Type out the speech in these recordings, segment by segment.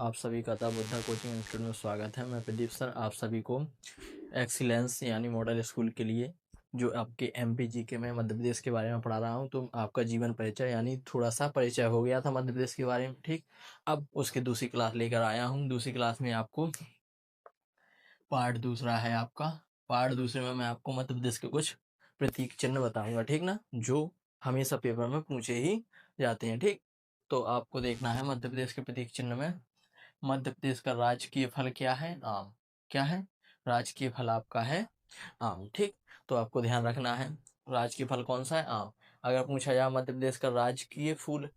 आप सभी का बुद्धा कोचिंग इंस्टीट्यूट में स्वागत है। मैं प्रदीप सर आप सभी को एक्सीलेंस यानी मॉडल स्कूल के लिए जो आपके एमपीजी के मैं मध्य प्रदेश के बारे में पढ़ा रहा हूं। तो आपका जीवन परिचय यानी थोड़ा सा परिचय हो गया था मध्य प्रदेश के बारे में, ठीक। अब उसके दूसरी क्लास लेकर आया हूं। दूसरी क्लास में आपको पार्ट दूसरा है आपका। पार्ट दूसरे में मैं आपको मध्य प्रदेश के कुछ प्रतीक चिन्ह बताऊंगा, ठीक ना, जो हमेशा पेपर में पूछे ही जाते हैं, ठीक। तो आपको देखना है मध्य प्रदेश के प्रतीक चिन्ह में मध्य प्रदेश का राजकीय फल क्या है? आम। क्या है? राजकीय फल आपका है आम, ठीक। तो आपको ध्यान रखना है राजकीय फल कौन सा है? आम। अगर पूछा जाए मध्य प्रदेश का राजकीय फूल,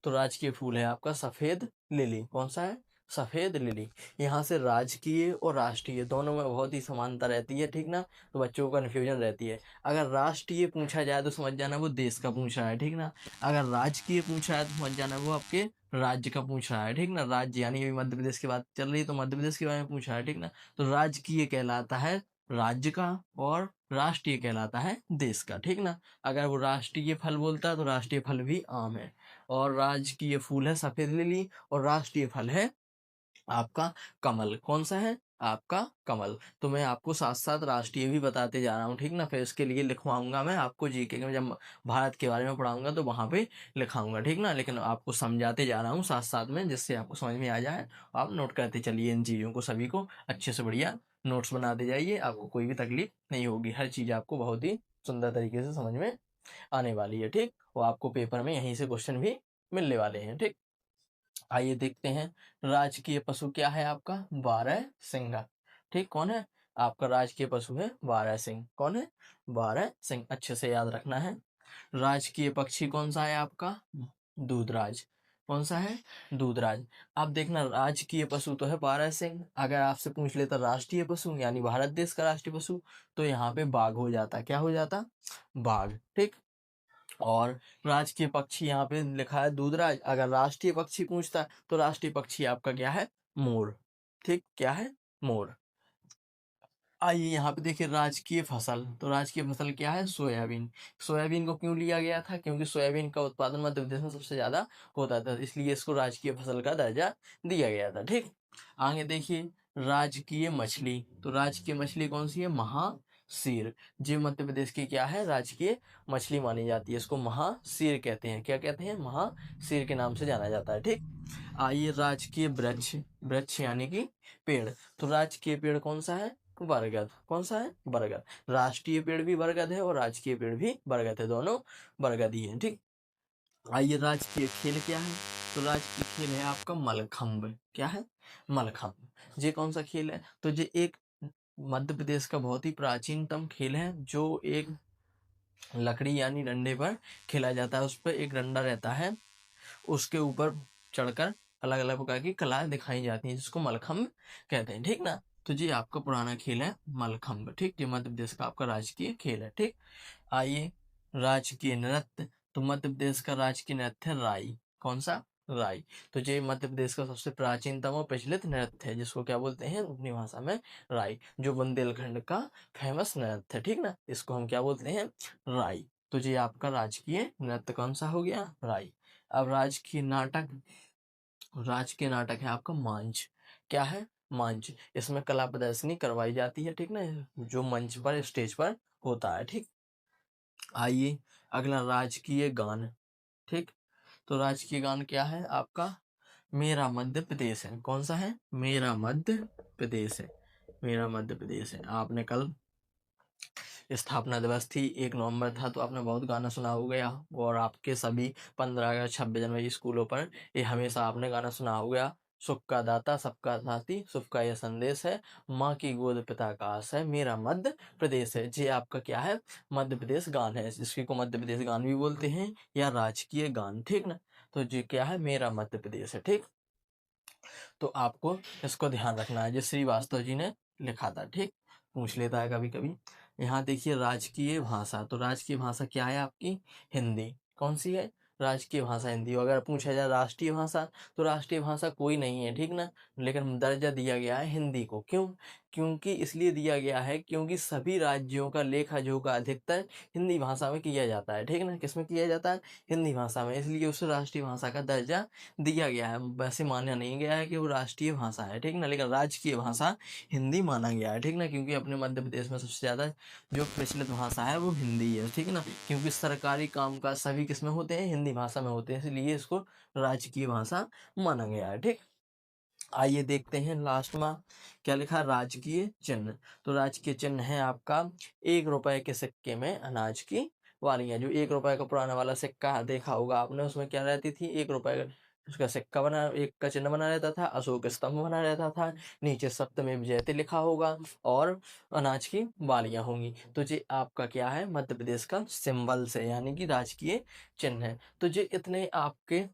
तो राजकीय फूल है आपका सफेद लिली। कौन सा है? सफेद लिली। यहाँ से राजकीय और राष्ट्रीय दोनों में बहुत ही समानता रहती है, ठीक ना। तो बच्चों को कन्फ्यूजन रहती है। अगर राष्ट्रीय पूछा जाए तो समझ जाना वो देश का पूछ रहा है, ठीक ना। अगर राजकीय पूछा है तो समझ जाना वो आपके राज्य का पूछ रहा है, ठीक ना। राज्य यानी अभी मध्य प्रदेश की बात चल रही है तो मध्य प्रदेश के बारे में पूछा है, ठीक ना। तो राजकीय कहलाता है राज्य का और राष्ट्रीय कहलाता है देश का, ठीक ना। अगर वो राष्ट्रीय फल बोलता है तो राष्ट्रीय फल भी आम है, और राजकीय फूल है सफेद लिली, और राष्ट्रीय फल है आपका कमल। कौन सा है? आपका कमल। तो मैं आपको साथ साथ राष्ट्रीय भी बताते जा रहा हूँ, ठीक ना। फिर इसके लिए लिखवाऊंगा मैं आपको जीके में, जब भारत के बारे में पढ़ाऊंगा तो वहां पे लिखाऊंगा, ठीक ना। लेकिन आपको समझाते जा रहा हूँ साथ साथ में, जिससे आपको समझ में आ जाए। आप नोट करते चलिए इन चीज़ों को, सभी को अच्छे से बढ़िया नोट्स बनाते जाइए। आपको कोई भी तकलीफ नहीं होगी, हर चीज़ आपको बहुत ही सुंदर तरीके से समझ में आने वाली है, ठीक। वो आपको पेपर में यहीं से क्वेश्चन भी मिलने वाले हैं, ठीक। आइए देखते हैं राजकीय पशु क्या है आपका? बारहसिंगा, ठीक। कौन है? आपका राजकीय पशु है बारहसिंह। कौन है? बारहसिंह। अच्छे से याद रखना है। राजकीय पक्षी कौन सा है आपका? दूधराज। कौन सा है? दूधराज। अब देखना राजकीय पशु तो है बारहसिंह, अगर आपसे पूछ लेता राष्ट्रीय पशु यानी भारत देश का राष्ट्रीय पशु, तो यहाँ पे बाघ हो जाता। क्या हो जाता? बाघ, ठीक। और राजकीय पक्षी यहाँ पे लिखा है दूधराज। अगर राष्ट्रीय पक्षी पूछता तो राष्ट्रीय पक्षी आपका क्या है? मोर, ठीक। क्या है? मोर। आइए यहाँ पे देखिए राजकीय फसल, तो राजकीय फसल क्या है? सोयाबीन। सोयाबीन को क्यों लिया गया था? क्योंकि सोयाबीन का उत्पादन मध्य प्रदेश में सबसे ज्यादा होता था, इसलिए इसको राजकीय फसल का दर्जा दिया गया था, ठीक। आगे देखिए राजकीय मछली, तो राजकीय मछली कौन सी है? महासीर। जो मध्य प्रदेश की क्या है? राजकीय मछली मानी जाती है। इसको महासीर कहते हैं। क्या कहते हैं? महासीर के नाम से जाना जाता है, ठीक। आइए राजकीय वृक्ष, वृक्ष यानी कि पेड़, तो राजकीय पेड़ कौन सा है? बरगद। कौन सा है? बरगद। राष्ट्रीय पेड़ भी बरगद है और राजकीय पेड़ भी बरगद है, दोनों बरगद ही है, ठीक। आइए राजकीय खेल क्या है? तो राजकीय खेल है आपका मलखंभ। क्या है? मलखंभ। ये कौन सा खेल है? तो ये एक मध्य प्रदेश का बहुत ही प्राचीनतम खेल है, जो एक लकड़ी यानी डंडे पर खेला जाता है। उस पर एक डंडा रहता है, उसके ऊपर चढ़कर अलग अलग प्रकार की कलाएं दिखाई जाती हैं, जिसको मलखम्भ कहते हैं, ठीक ना। तो जी आपका पुराना खेल है मलखम्भ, ठीक। ये मध्य प्रदेश का आपका राजकीय खेल है, ठीक। आइए राजकीय नृत्य, तो मध्य प्रदेश का राजकीय नृत्य है राई। कौन सा? राई। तो ये मध्य प्रदेश का सबसे प्राचीनतम और प्रचलित नृत्य है, जिसको क्या बोलते हैं अपनी भाषा में? राई। जो बुंदेलखंड का फेमस नृत्य है, ठीक ना, इसको हम क्या बोलते हैं? राई। तो ये आपका राजकीय नृत्य कौन सा हो गया? राई। अब राजकीय नाटक, राजकीय नाटक है आपका मंच। क्या है? मंच। इसमें कला प्रदर्शनी करवाई जाती है, ठीक ना, जो मंच पर स्टेज पर होता है, ठीक। आइए अगला राजकीय गान, ठीक। तो राजकीय गान क्या है आपका? मेरा मध्य प्रदेश है। कौन सा है? मेरा मध्य प्रदेश है। मेरा मध्य प्रदेश है। आपने कल स्थापना दिवस थी, 1 नवंबर था, तो आपने बहुत गाना सुना हो गया, और आपके सभी 15 अगस्त 26 जनवरी स्कूलों पर ये हमेशा आपने गाना सुना हो गया। सुख का दाता सबका साथी, सुख का यह संदेश है, माँ की गोद पिता का आस है, मेरा मध्य प्रदेश है। ये आपका क्या है? मध्य प्रदेश गान है, जिसकी को मध्य प्रदेश गान भी बोलते हैं या राजकीय गान, ठीक ना। तो ये क्या है? मेरा मध्य प्रदेश है, ठीक। तो आपको इसको ध्यान रखना है, जो श्रीवास्तव जी ने लिखा था, ठीक। पूछ लेता है कभी कभी। यहाँ देखिए राजकीय भाषा, तो राजकीय भाषा क्या है आपकी? हिंदी। कौन सी है? राजकीय भाषा हिंदी हो। अगर पूछा जाए राष्ट्रीय भाषा, तो राष्ट्रीय भाषा कोई नहीं है, ठीक ना, लेकिन दर्जा दिया गया है हिंदी को। क्यों? क्योंकि इसलिए दिया गया है क्योंकि सभी राज्यों का लेखा जोखा अधिकतर हिंदी भाषा में किया जाता है, ठीक ना। किसमें किया जाता है? हिंदी भाषा में, इसलिए उसे राष्ट्रीय भाषा का दर्जा दिया गया है। वैसे माना नहीं गया है कि वो राष्ट्रीय भाषा है, ठीक ना, लेकिन राजकीय भाषा हिंदी माना गया है, ठीक ना, क्योंकि अपने मध्य प्रदेश में सबसे ज़्यादा जो प्रचलित भाषा है वो हिंदी है, ठीक ना, क्योंकि सरकारी कामकाज सभी किसमें होते हैं? हिंदी भाषा में होते हैं, इसलिए इसको राजकीय भाषा माना गया है, ठीक। आइए देखते हैं लास्ट में क्या लिखा है, राजकीय चिन्ह। तो राजकीय चिन्ह है आपका 1 रुपए के सिक्के में अनाज की वालियां। जो 1 रुपए का पुराना वाला सिक्का देखा होगा आपने, उसमें क्या रहती थी? 1 रुपए का उसका सिक्का बना, एक का चिन्ह बना रहता था, अशोक स्तंभ बना रहता था, नीचे सप्तमेव जयते लिखा होगा और अनाज की बालियां होंगी। तो ये आपका क्या है? मध्य प्रदेश का सिंबल्स है, यानी कि राजकीय चिन्ह है। तो ये इतने आपके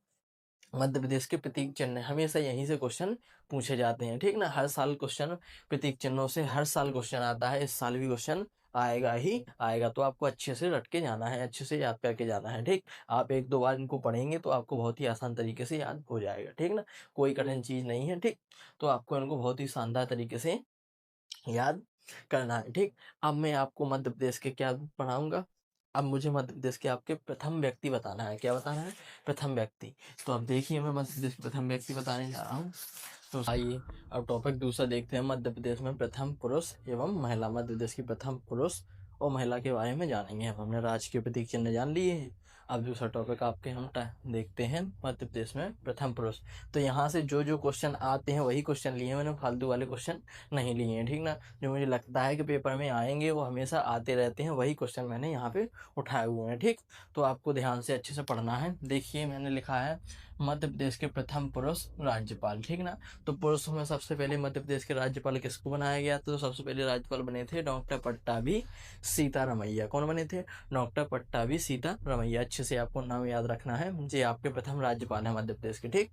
मध्य प्रदेश के प्रतीक चिन्ह हमेशा यहीं से क्वेश्चन पूछे जाते हैं, ठीक ना। हर साल क्वेश्चन प्रतीक चिन्हों से हर साल क्वेश्चन आता है, इस साल भी क्वेश्चन आएगा ही आएगा। तो आपको अच्छे से रट के जाना है, अच्छे से याद करके जाना है, ठीक। आप 1-2 बार इनको पढ़ेंगे तो आपको बहुत ही आसान तरीके से याद हो जाएगा, ठीक ना। कोई कठिन चीज नहीं है, ठीक। तो आपको इनको बहुत ही शानदार तरीके से याद करना है, ठीक। अब मैं आपको मध्य प्रदेश के क्या पढ़ाऊंगा? अब मुझे मध्य प्रदेश के आपके प्रथम व्यक्ति बताना है। क्या बताना है? प्रथम व्यक्ति। तो अब देखिए मैं मध्य प्रदेश के प्रथम व्यक्ति बताने जा रहा हूँ। तो आइए अब टॉपिक दूसरा देखते हैं, मध्य प्रदेश में प्रथम पुरुष एवं महिला। मध्य प्रदेश की प्रथम पुरुष और महिला के बारे में जानेंगे। अब हमने राजकीय प्रतीक चिन्ह जान लिए हैं। अब दूसरा टॉपिक आपके हम देखते हैं, मध्य प्रदेश में प्रथम पुरुष। तो यहाँ से जो जो क्वेश्चन आते हैं वही क्वेश्चन लिए हैं मैंने, फालतू वाले क्वेश्चन नहीं लिए हैं, ठीक ना। जो मुझे लगता है कि पेपर में आएंगे वो हमेशा आते रहते हैं, वही क्वेश्चन मैंने यहाँ पे उठाए हुए हैं, ठीक। तो आपको ध्यान से अच्छे से पढ़ना है। देखिए मैंने लिखा है मध्य प्रदेश के प्रथम पुरुष राज्यपाल, ठीक ना। तो पुरुषों में सबसे पहले मध्य प्रदेश के राज्यपाल किसको बनाया गया? तो सबसे पहले राज्यपाल बने थे डॉक्टर पट्टाभी सीतारमैया। कौन बने थे? डॉक्टर पट्टाभी सीतारमैया। अच्छे से आपको नाम याद रखना है, ये आपके प्रथम राज्यपाल है मध्य प्रदेश के, ठीक।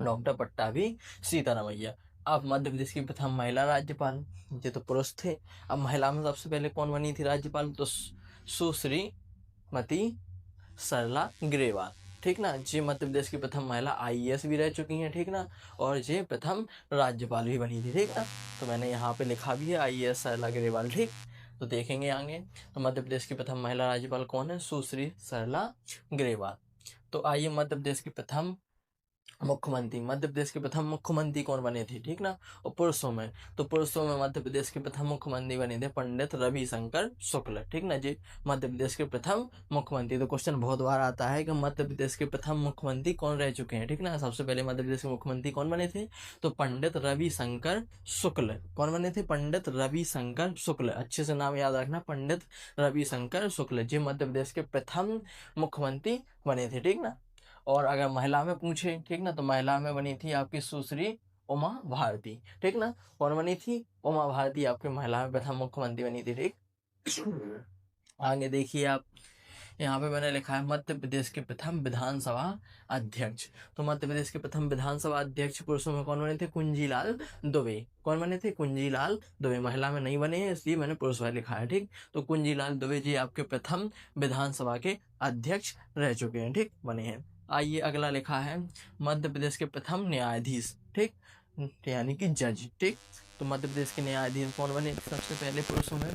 डॉक्टर पट्टाभी सीतारमैया। अब मध्य प्रदेश की प्रथम महिला राज्यपाल, ये तो पुरुष थे। अब महिला में सबसे पहले कौन बनी थी राज्यपाल? तो सुश्रीमती सरला ग्रेवाल, ठीक ना। ये मध्य प्रदेश की प्रथम महिला आईएएस भी रह चुकी हैं, ठीक ना, और ये प्रथम राज्यपाल भी बनी थी, ठीक ना। तो मैंने यहाँ पे लिखा भी है आईएएस सरला ग्रेवाल, ठीक। तो देखेंगे आगे। तो मध्य प्रदेश की प्रथम महिला राज्यपाल कौन है? सुश्री सरला ग्रेवाल। तो आइए मध्य प्रदेश की प्रथम मुख्यमंत्री, मध्य प्रदेश के प्रथम मुख्यमंत्री कौन बने थे, ठीक ना। और पुरुषों में, तो पुरुषों में मध्य प्रदेश के प्रथम मुख्यमंत्री बने थे पंडित रविशंकर शुक्ल, ठीक ना जी, मध्य प्रदेश के प्रथम मुख्यमंत्री। तो क्वेश्चन बहुत बार आता है कि मध्य प्रदेश के प्रथम मुख्यमंत्री कौन रह चुके हैं, ठीक ना। सबसे पहले मध्य प्रदेश के मुख्यमंत्री कौन बने थे? तो पंडित रविशंकर शुक्ल। कौन बने थे? पंडित रविशंकर शुक्ल। अच्छे से नाम याद रखना, पंडित रविशंकर शुक्ल जी मध्य प्रदेश के प्रथम मुख्यमंत्री बने थे, ठीक ना। और अगर महिला में पूछे, ठीक ना, तो महिला में बनी थी आपकी सुश्री उमा भारती, ठीक ना। कौन बनी थी? उमा भारती आपकी महिला में प्रथम मुख्यमंत्री बनी थी, ठीक। आगे देखिए आप, यहाँ पे मैंने लिखा है मध्य प्रदेश के प्रथम विधानसभा अध्यक्ष। तो मध्य प्रदेश के प्रथम विधानसभा अध्यक्ष पुरुषों में कौन बने थे? कुंजीलाल दुबे। कौन बने थे? कुंजीलाल दुबे। महिला में नहीं बने हैं, इसलिए मैंने पुरुष में लिखा है, ठीक। तो कुंजीलाल दुबे जी आपके प्रथम विधानसभा के अध्यक्ष रह चुके हैं, ठीक, बने हैं। आइए अगला लिखा है मध्य प्रदेश के प्रथम न्यायाधीश, ठीक, यानी कि जज, ठीक। तो मध्य प्रदेश के न्यायाधीश कौन बने सबसे पहले पुरुषों में?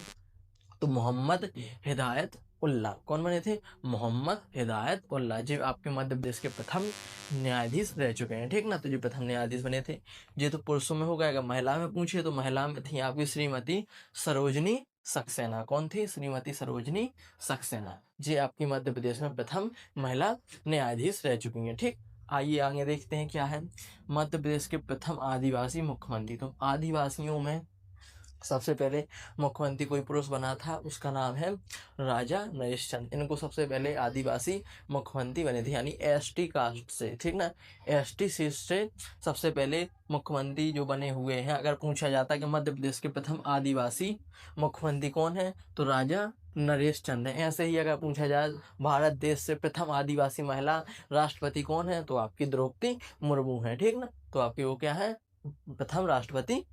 तो मोहम्मद हिदायत उल्ला। कौन बने थे? मोहम्मद हिदायत उल्ला जी आपके मध्य प्रदेश के प्रथम न्यायाधीश रह चुके हैं, ठीक ना। तो जी प्रथम न्यायाधीश बने थे। ये तो पुरुषों में हो गया। अगर महिला में पूछे तो महिला में थी आपकी श्रीमती सरोजनी सक्सेना। कौन थी? श्रीमती सरोजनी सक्सेना जी आपकी मध्य प्रदेश में प्रथम महिला न्यायाधीश रह चुकी हैं, ठीक। आइए आगे देखते हैं क्या है मध्य प्रदेश के प्रथम आदिवासी मुख्यमंत्री। तो आदिवासियों में सबसे पहले मुख्यमंत्री कोई पुरुष बना था, उसका नाम है राजा नरेश चंद। इनको सबसे पहले आदिवासी मुख्यमंत्री बने थे, यानी एसटी कास्ट से, ठीक ना, एसटी से सबसे पहले मुख्यमंत्री जो बने हुए हैं। अगर पूछा जाता है कि मध्य प्रदेश के प्रथम आदिवासी मुख्यमंत्री कौन है, तो राजा नरेश चंद है। ऐसे ही अगर पूछा जाए भारत देश से प्रथम आदिवासी महिला राष्ट्रपति कौन है, तो आपकी द्रौपदी मुर्मू है, ठीक ना। तो आपकी वो क्या है? प्रथम राष्ट्रपति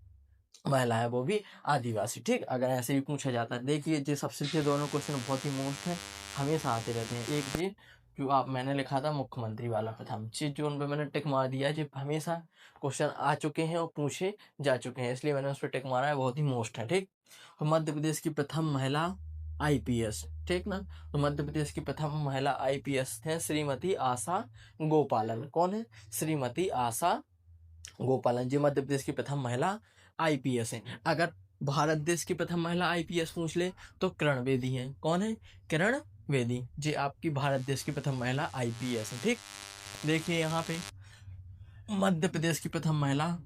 महिला है, वो भी आदिवासी, ठीक। अगर ऐसे भी पूछा जाता है, देखिए ये सबसे दोनों क्वेश्चन बहुत ही मोस्ट है, हमेशा आते रहते हैं। एक ये जो आप मैंने लिखा था मुख्यमंत्री वाला प्रथम चीज, जो उन पे मैंने टिक मार दिया है, जो हमेशा क्वेश्चन आ चुके हैं और पूछे जा चुके हैं, इसलिए मैंने उस पर टिक मारा है, बहुत ही मोस्ट है। ठीक, तो मध्य प्रदेश की प्रथम महिला आईपीएस, ठीक ना, तो मध्य प्रदेश की प्रथम महिला आईपीएस है श्रीमती आशा गोपालन। कौन है? श्रीमती आशा गोपालन जी मध्य प्रदेश की प्रथम महिला आईपीएस है। अगर भारत देश की प्रथम महिला आईपीएस पूछ ले तो किरण बेदी है। कौन है? किरण बेदी जी आपकी भारत देश की प्रथम महिला आईपीएस है। ठीक, देखिए यहाँ पे मध्य प्रदेश की प्रथम महिला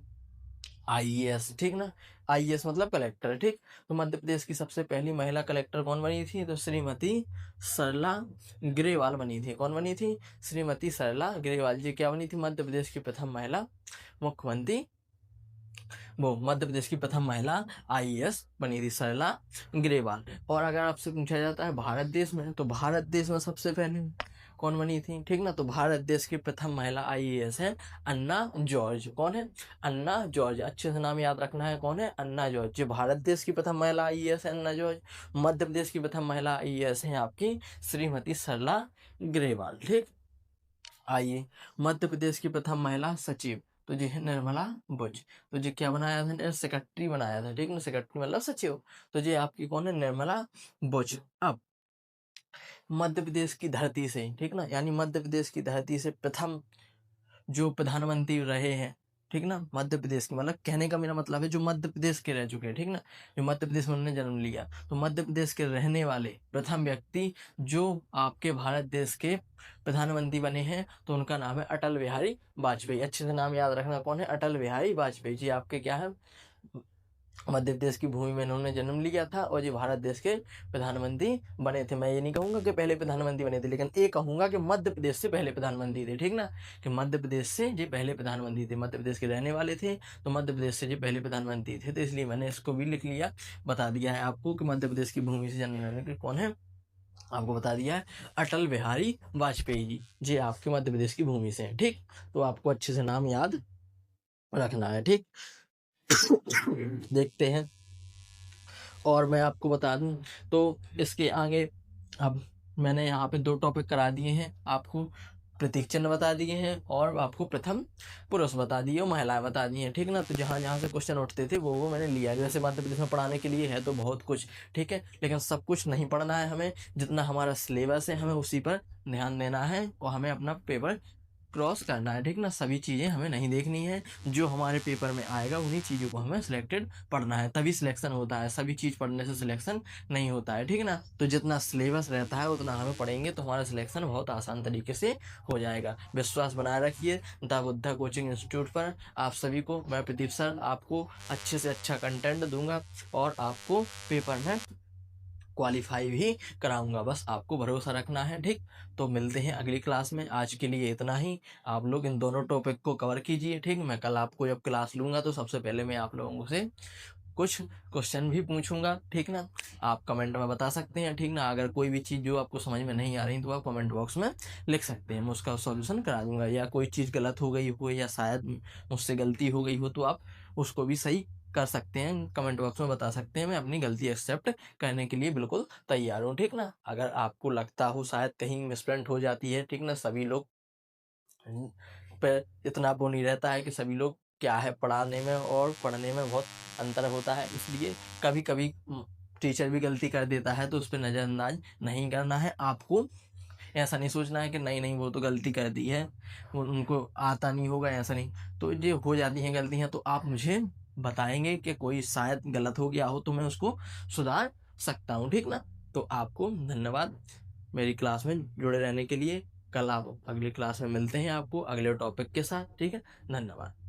आईएएस, ठीक ना, आईएएस मतलब कलेक्टर। ठीक, तो मध्य प्रदेश की सबसे पहली महिला कलेक्टर कौन बनी थी? तो श्रीमती सरला ग्रेवाल बनी थी। कौन बनी थी? श्रीमती सरला ग्रेवाल जी क्या बनी थी? मध्य प्रदेश की प्रथम महिला मुख्यमंत्री, वो मध्य प्रदेश की प्रथम महिला आईएएस बनी थी सरला ग्रेवाल। और अगर आपसे पूछा जाता है भारत देश में, तो भारत देश में सबसे पहले कौन बनी थी? ठीक ना, तो भारत देश की प्रथम महिला आईएएस है अन्ना जॉर्ज। कौन है? अन्ना जॉर्ज, अच्छे से नाम याद रखना है। कौन है? अन्ना जॉर्ज। जो भारत देश की प्रथम महिला आईएएस है अन्ना जॉर्ज। मध्य प्रदेश की प्रथम महिला आईएएस है आपकी श्रीमती सरला ग्रेवाल। ठीक, आइए मध्य प्रदेश की प्रथम महिला सचिव तो जी है निर्मला बुच। तो जी क्या बनाया था? सेक्रेटरी बनाया था। ठीक ना, सेक्रेटरी मतलब सचिव। तो जी आपकी कौन है? निर्मला बुच। अब मध्य प्रदेश की धरती से, ठीक ना, यानी मध्य प्रदेश की धरती से प्रथम जो प्रधानमंत्री रहे हैं, ठीक ना, मध्य प्रदेश के, मतलब कहने का मेरा मतलब है जो मध्य प्रदेश के रह चुके हैं, ठीक ना, जो मध्य प्रदेश में उन्होंने जन्म लिया, तो मध्य प्रदेश के रहने वाले प्रथम व्यक्ति जो आपके भारत देश के प्रधानमंत्री बने हैं, तो उनका नाम है अटल बिहारी वाजपेयी। अच्छे से नाम याद रखना। कौन है? अटल बिहारी वाजपेयी जी आपके क्या है? मध्य प्रदेश की भूमि में इन्होंने जन्म लिया था और ये भारत देश के प्रधानमंत्री बने थे। मैं ये नहीं कहूंगा कि पहले प्रधानमंत्री बने थे, लेकिन ये कहूंगा कि मध्य प्रदेश से पहले प्रधानमंत्री थे। ठीक ना, कि मध्य प्रदेश से ये पहले प्रधानमंत्री थे, मध्य प्रदेश के रहने वाले थे, तो मध्य प्रदेश से ये पहले प्रधानमंत्री थे, तो इसलिए मैंने इसको भी लिख लिया, बता दिया है आपको कि मध्य प्रदेश की भूमि से जन्म लेने के कौन है, आपको बता दिया है अटल बिहारी वाजपेयी जी, जी आपके मध्य प्रदेश की भूमि से हैं। ठीक, तो आपको अच्छे से नाम याद रखना है। ठीक देखते हैं, और मैं आपको बता दूं तो इसके आगे अब मैंने यहाँ पे 2 टॉपिक करा दिए हैं आपको, प्रतीक चिन्ह बता दिए हैं और आपको प्रथम पुरुष बता दिए और महिलाएं बता दी हैं। ठीक ना, तो जहाँ जहाँ से क्वेश्चन उठते थे वो मैंने लिया। जैसे मध्य प्रदेश में पढ़ाने के लिए है तो बहुत कुछ, ठीक है, लेकिन सब कुछ नहीं पढ़ना है हमें। जितना हमारा सिलेबस है हमें उसी पर ध्यान देना है और हमें अपना पेपर क्रॉस करना है। ठीक ना, सभी चीज़ें हमें नहीं देखनी है, जो हमारे पेपर में आएगा उन्हीं चीज़ों को हमें सिलेक्टेड पढ़ना है, तभी सिलेक्शन होता है। सभी चीज़ पढ़ने से सिलेक्शन नहीं होता है। ठीक ना, तो जितना सिलेबस रहता है उतना हमें पढ़ेंगे तो हमारा सिलेक्शन बहुत आसान तरीके से हो जाएगा। विश्वास बनाए रखिए द बुद्धा कोचिंग इंस्टीट्यूट पर। आप सभी को मैं प्रदीप सर आपको अच्छे से अच्छा कंटेंट दूंगा और आपको पेपर में क्वालिफाई भी कराऊंगा, बस आपको भरोसा रखना है। ठीक, तो मिलते हैं अगली क्लास में। आज के लिए इतना ही। आप लोग इन दोनों टॉपिक को कवर कीजिए। ठीक, मैं कल आपको जब क्लास लूंगा तो सबसे पहले मैं आप लोगों से कुछ क्वेश्चन भी पूछूंगा। ठीक ना, आप कमेंट में बता सकते हैं। ठीक ना, अगर कोई भी चीज़ जो आपको समझ में नहीं आ रही तो आप कमेंट बॉक्स में लिख सकते हैं, मैं उसका सॉल्यूशन करा दूंगा। या कोई चीज़ गलत हो गई हो या शायद मुझसे गलती हो गई हो तो आप उसको भी सही कर सकते हैं, कमेंट बॉक्स में बता सकते हैं। मैं अपनी गलती एक्सेप्ट करने के लिए बिल्कुल तैयार हूँ। ठीक ना, अगर आपको लगता हो शायद कहीं मिसप्रिंट हो जाती है, ठीक ना, सभी लोग पर इतना वो नहीं रहता है कि सभी लोग क्या है, पढ़ाने में और पढ़ने में बहुत अंतर होता है, इसलिए कभी कभी टीचर भी गलती कर देता है तो उस पर नज़रअंदाज नहीं करना है। आपको ऐसा नहीं सोचना है कि नहीं नहीं वो तो गलती कर दी है, वो उनको आता नहीं होगा, ऐसा नहीं। तो ये हो जाती हैं गलतियाँ तो आप मुझे बताएंगे कि कोई शायद गलत हो गया हो तो मैं उसको सुधार सकता हूँ। ठीक ना, तो आपको धन्यवाद मेरी क्लास में जुड़े रहने के लिए। कल आप अगली क्लास में मिलते हैं आपको अगले टॉपिक के साथ। ठीक है, धन्यवाद।